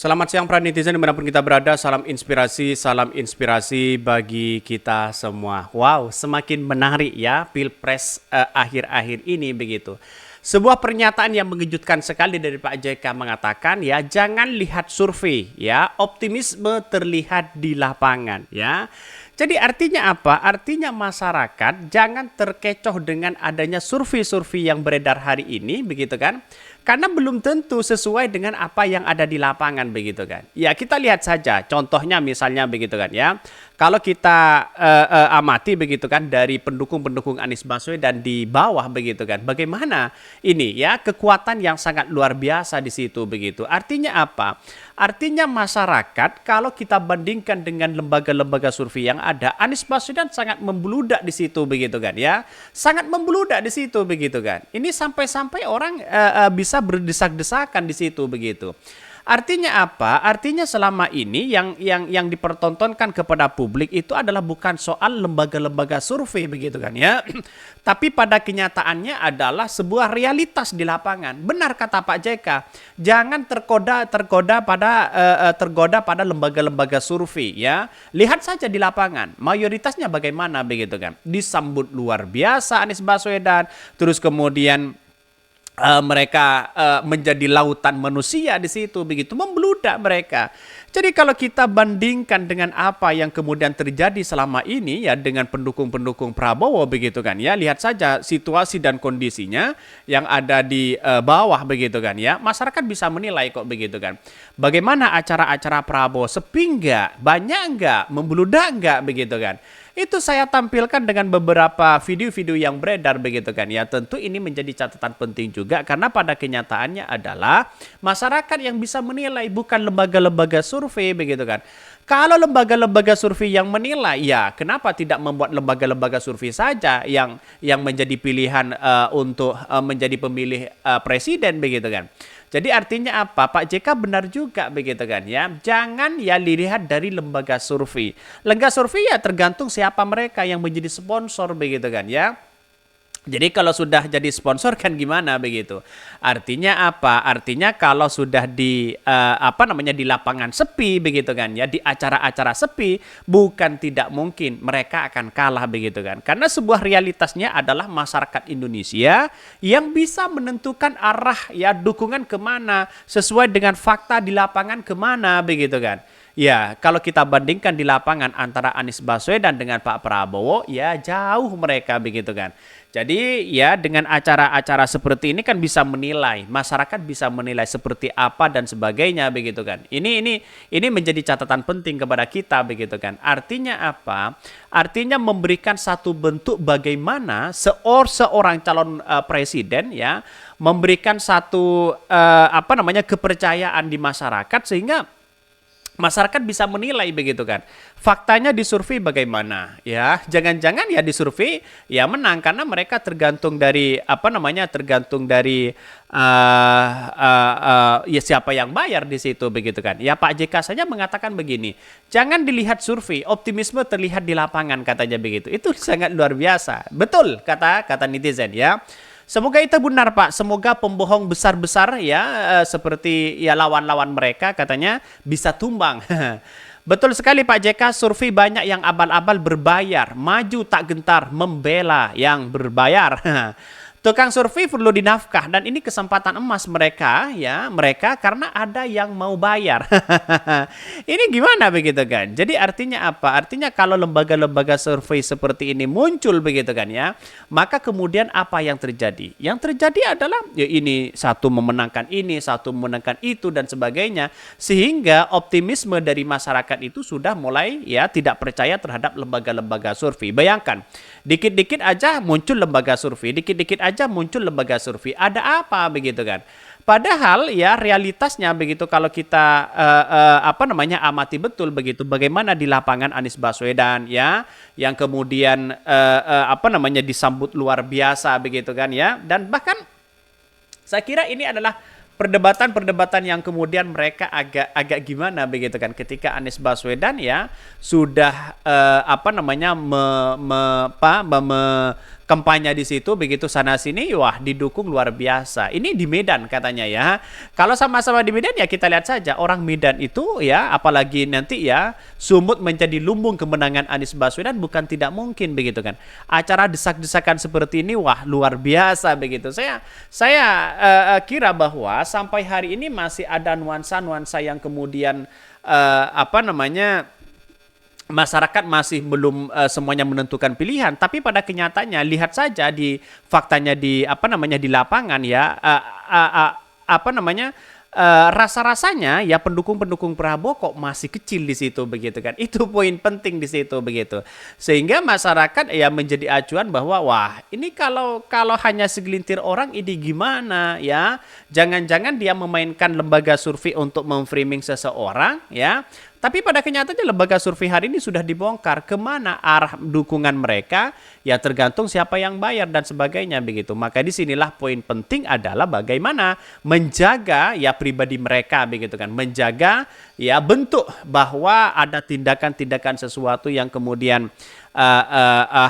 Selamat siang para netizen dimanapun kita berada, salam inspirasi bagi kita semua. Wow, semakin menarik ya Pilpres akhir-akhir ini begitu. Sebuah pernyataan yang mengejutkan sekali dari Pak JK mengatakan ya jangan lihat survei ya, optimisme terlihat di lapangan ya. Jadi artinya apa? Artinya masyarakat jangan terkecoh dengan adanya survei-survei yang beredar hari ini begitu kan? Karena belum tentu sesuai dengan apa yang ada di lapangan begitu kan. Ya kita lihat saja contohnya misalnya begitu kan ya. Kalau kita amati begitu kan dari pendukung-pendukung Anies Baswedan di bawah begitu kan. Bagaimana ini ya kekuatan yang sangat luar biasa di situ begitu. Artinya apa? Artinya masyarakat kalau kita bandingkan dengan lembaga-lembaga survei yang ada, Anies Baswedan sangat membludak di situ begitu kan ya. Sangat membludak di situ begitu kan. Ini sampai-sampai orang bisa berdesak-desakan di situ begitu. Artinya apa? Artinya selama ini yang dipertontonkan kepada publik itu adalah bukan soal lembaga-lembaga survei begitu kan ya. Tapi pada kenyataannya adalah sebuah realitas di lapangan. Benar kata Pak JK, jangan tergoda pada lembaga-lembaga survei ya. Lihat saja di lapangan, mayoritasnya bagaimana begitu kan. Disambut luar biasa Anies Baswedan, terus kemudian mereka menjadi lautan manusia di situ begitu membludak mereka. Jadi kalau kita bandingkan dengan apa yang kemudian terjadi selama ini ya dengan pendukung-pendukung Prabowo begitu kan ya, lihat saja situasi dan kondisinya yang ada di bawah begitu kan ya. Masyarakat bisa menilai kok begitu kan. Bagaimana acara-acara Prabowo, sepi enggak, banyak enggak, membludak enggak begitu kan. Itu saya tampilkan dengan beberapa video-video yang beredar begitu kan ya. Tentu ini menjadi catatan penting juga karena pada kenyataannya adalah masyarakat yang bisa menilai bukan lembaga-lembaga survei begitu kan. Kalau lembaga-lembaga survei yang menilai ya kenapa tidak membuat lembaga-lembaga survei saja yang menjadi pilihan untuk menjadi pemilih presiden begitu kan. Jadi artinya apa? Pak JK benar juga begitu kan ya. Jangan ya dilihat dari lembaga survei. Lembaga survei ya tergantung siapa mereka yang menjadi sponsor begitu kan ya. Jadi kalau sudah jadi sponsor kan gimana begitu? Artinya apa? Artinya kalau sudah di di lapangan sepi begitu kan ya, di acara-acara sepi, bukan tidak mungkin mereka akan kalah begitu kan. Karena sebuah realitasnya adalah masyarakat Indonesia yang bisa menentukan arah ya dukungan kemana sesuai dengan fakta di lapangan kemana begitu kan. Ya, kalau kita bandingkan di lapangan antara Anies Baswedan dengan Pak Prabowo, ya jauh mereka begitu kan. Jadi ya dengan acara-acara seperti ini kan bisa menilai, masyarakat bisa menilai seperti apa dan sebagainya begitu kan. Ini menjadi catatan penting kepada kita begitu kan. Artinya apa? Artinya memberikan satu bentuk bagaimana seorang calon presiden ya memberikan satu kepercayaan di masyarakat sehingga masyarakat bisa menilai begitu kan. Faktanya di survei bagaimana? Ya, jangan-jangan ya di survei ya menang karena mereka tergantung dari ya siapa yang bayar di situ begitu kan. Ya Pak JK saja mengatakan begini, jangan dilihat survei, optimisme terlihat di lapangan katanya begitu. Itu sangat luar biasa. Betul kata netizen ya. Semoga itu benar Pak, semoga pembohong besar-besar ya seperti ya lawan-lawan mereka katanya bisa tumbang. Betul sekali Pak JK, survei banyak yang abal-abal berbayar, maju tak gentar membela yang berbayar. Tukang survei perlu dinafkah dan ini kesempatan emas mereka karena ada yang mau bayar. Ini gimana begitu kan? Jadi artinya apa? Artinya kalau lembaga-lembaga survei seperti ini muncul begitu kan ya, maka kemudian apa yang terjadi? Yang terjadi adalah ya ini satu memenangkan ini, satu memenangkan itu dan sebagainya sehingga optimisme dari masyarakat itu sudah mulai ya tidak percaya terhadap lembaga-lembaga survei. Bayangkan, dikit-dikit aja muncul lembaga survei, dikit-dikit aja muncul lembaga survei. Ada apa begitu kan? Padahal ya realitasnya begitu kalau kita amati betul begitu bagaimana di lapangan Anies Baswedan ya yang kemudian disambut luar biasa begitu kan ya, dan bahkan saya kira ini adalah perdebatan-perdebatan yang kemudian mereka agak gimana begitu kan ketika Anies Baswedan ya sudah kampanye di situ begitu sana sini, wah didukung luar biasa. Ini di Medan katanya ya. Kalau sama-sama di Medan ya kita lihat saja orang Medan itu ya, apalagi nanti ya Sumut menjadi lumbung kemenangan Anies Baswedan bukan tidak mungkin begitu kan. Acara desak-desakan seperti ini wah luar biasa begitu. Saya kira bahwa sampai hari ini masih ada nuansa-nuansa yang kemudian masyarakat masih belum semuanya menentukan pilihan, tapi pada kenyataannya lihat saja di faktanya di di lapangan ya rasa-rasanya ya pendukung-pendukung Prabowo kok masih kecil di situ begitu kan. Itu poin penting di situ begitu. Sehingga masyarakat ya menjadi acuan bahwa wah, ini kalau hanya segelintir orang ini gimana ya? Jangan-jangan dia memainkan lembaga survei untuk memframing seseorang ya. Tapi pada kenyataannya lembaga survei hari ini sudah dibongkar kemana arah dukungan mereka, ya tergantung siapa yang bayar dan sebagainya begitu. Maka disinilah poin penting adalah bagaimana menjaga ya pribadi mereka begitu kan, menjaga ya bentuk bahwa ada tindakan-tindakan sesuatu yang kemudian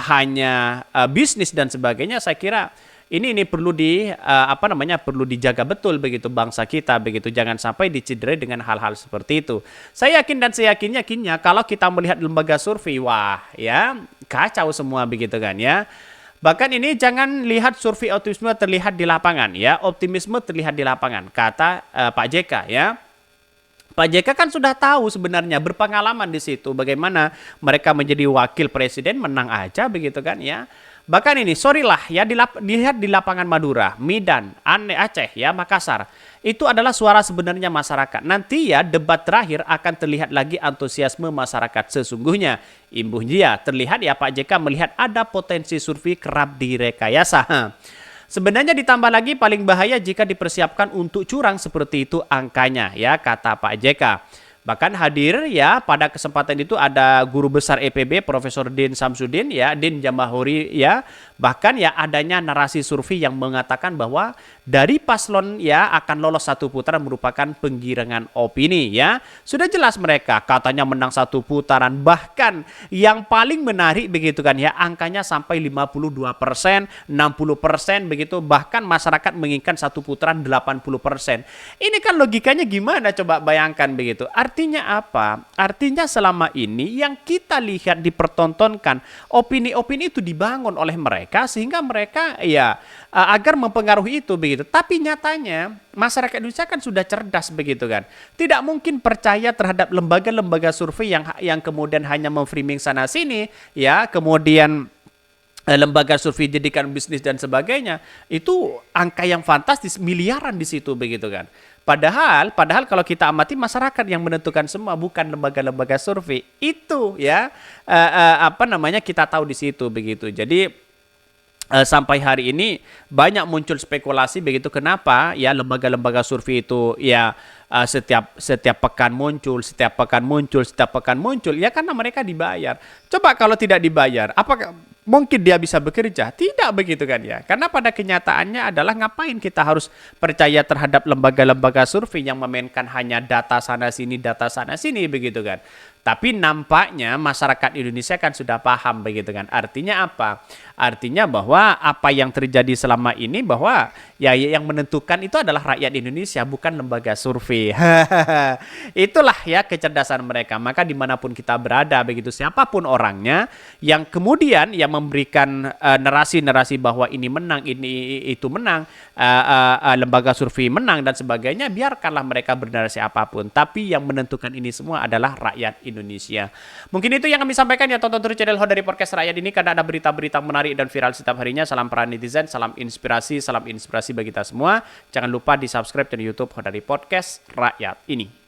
hanya bisnis dan sebagainya. Saya kira ini perlu perlu dijaga betul begitu bangsa kita begitu, jangan sampai dicederai dengan hal-hal seperti itu. Saya yakin dan saya yakinnya kalau kita melihat lembaga survei wah ya kacau semua begitu kan ya. Bahkan ini jangan lihat survei optimisme terlihat di lapangan ya, optimisme terlihat di lapangan kata Pak JK ya. Pak JK kan sudah tahu sebenarnya, berpengalaman di situ bagaimana mereka menjadi wakil presiden menang aja begitu kan ya. Bahkan ini, sorry lah ya, dilihat di lapangan Madura, Medan, Aceh ya, Makassar. Itu adalah suara sebenarnya masyarakat. Nanti ya debat terakhir akan terlihat lagi antusiasme masyarakat sesungguhnya. Imbuhnya terlihat ya Pak JK melihat ada potensi survei kerap direkayasa. Sebenarnya ditambah lagi paling bahaya jika dipersiapkan untuk curang seperti itu angkanya ya kata Pak JK. Bahkan hadir ya pada kesempatan itu ada guru besar EPB Profesor Din Samsudin ya, Din Jamahuri ya. Bahkan ya adanya narasi survei yang mengatakan bahwa dari paslon ya akan lolos satu putaran merupakan penggiringan opini ya. Sudah jelas mereka katanya menang satu putaran, bahkan yang paling menarik begitu kan ya angkanya sampai 52%, 60% begitu, bahkan masyarakat menginginkan satu putaran 80%. Ini kan logikanya gimana coba bayangkan begitu. Artinya apa? Artinya selama ini yang kita lihat dipertontonkan opini-opini itu dibangun oleh mereka sehingga mereka ya agar mempengaruhi itu begitu. Tapi nyatanya masyarakat Indonesia kan sudah cerdas begitu kan. Tidak mungkin percaya terhadap lembaga-lembaga survei yang kemudian hanya memframing sana sini ya, kemudian lembaga survei jadikan bisnis dan sebagainya. Itu angka yang fantastis, miliaran di situ begitu kan. Padahal kalau kita amati masyarakat yang menentukan semua, bukan lembaga-lembaga survei. Itu ya kita tahu di situ begitu. Jadi sampai hari ini banyak muncul spekulasi begitu, kenapa ya lembaga-lembaga survei itu ya setiap pekan muncul ya karena mereka dibayar. Coba kalau tidak dibayar, apakah mungkin dia bisa bekerja? Tidak begitu kan ya. Karena pada kenyataannya adalah ngapain kita harus percaya terhadap lembaga-lembaga survei yang memainkan hanya data sana sini begitu kan. Tapi nampaknya masyarakat Indonesia kan sudah paham begitu kan. Artinya apa? Artinya bahwa apa yang terjadi selama ini bahwa ya yang menentukan itu adalah rakyat Indonesia, bukan lembaga survei. Itulah ya kecerdasan mereka. Maka dimanapun kita berada begitu, siapapun orangnya yang kemudian yang memberikan narasi-narasi bahwa ini menang, itu menang, lembaga survei menang dan sebagainya, biarkanlah mereka bernarasi apapun. Tapi yang menentukan ini semua adalah rakyat Indonesia. Mungkin itu yang kami sampaikan ya, tonton terus channel Ho dari Podcast Rakyat ini karena ada berita-berita menarik dan viral setiap harinya. Salam para netizen, salam inspirasi bagi kita semua. Jangan lupa di subscribe channel YouTube Ho dari Podcast Rakyat ini.